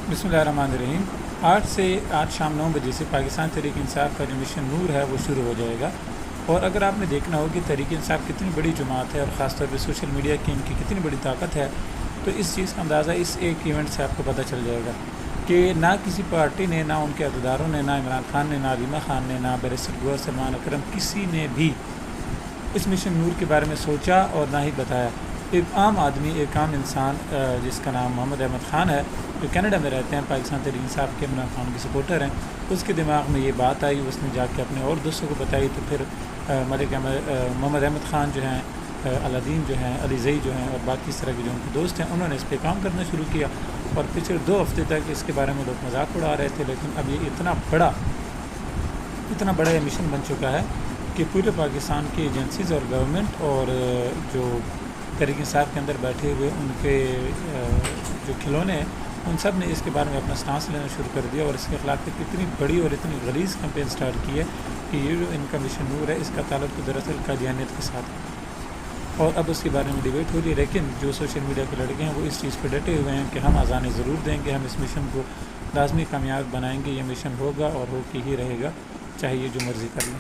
बिस्मिल्लाहिर्रहमानिर्रहीम। आज शाम 9 बजे से पाकिस्तान तहरीक इंसाफ का जो मिशन नूर है वो शुरू हो जाएगा। और अगर आपने देखना हो कि तहरीक इंसाफ कितनी बड़ी जमात है और ख़ास तौर पे सोशल मीडिया की इनकी कितनी बड़ी ताकत है, तो इस चीज़ का अंदाज़ा इस एक इवेंट से आपको पता चल जाएगा कि ना किसी पार्टी ने, ना उनके अहदेदारों ने, ना इमरान खान ने, ना रीमा खान ने, ना बैरिस्टर गौहर सलमान अकरम, किसी ने भी इस मिशन नूर के बारे में सोचा और ना ही बताया। एक आम आदमी, एक आम इंसान जिसका नाम मोहम्मद अहमद ख़ान है, जो कनाडा में रहते हैं, पाकिस्तान तहरीक इंसाफ के इमरान खान के सपोर्टर हैं, उसके दिमाग में ये बात आई, उसने जाके अपने और दोस्तों को बताई। तो फिर मोहम्मद अहमद ख़ान जो हैं, अलादीन जो हैं, अलीज़ई जो हैं और बाकी इस तरह के जो उनके दोस्त हैं, उन्होंने इस पर काम करना शुरू किया। और पिछले 2 हफ्ते तक इसके बारे में लोग मजाक उड़ा रहे थे, लेकिन अब ये इतना बड़ा ये मिशन बन चुका है कि पूरे पाकिस्तान की एजेंसीज़ और गवर्नमेंट और जो तहरीक इंसाफ के अंदर बैठे हुए उनके जो खिलौने हैं, उन सब ने इसके बारे में अपना स्टांस लेना शुरू कर दिया और इसके ख़िलाफ़ एक इतनी बड़ी और इतनी गलीज़ कैंपेन स्टार्ट की है कि ये जो इनका मिशन नूर है, इसका ताल्लुक तो दरअसल कादियानियत के साथ है। और अब उसके बारे में डिबेट हो रही है, लेकिन जो सोशल मीडिया के लड़के हैं वो इस चीज़ पर डटे हुए हैं कि हम अज़ानें ज़रूर देंगे, हम इस मिशन को लाजमी कामयाब बनाएंगे, ये मिशन होगा और हो के ही रहेगा, चाहे ये जो मर्ज़ी कर लें।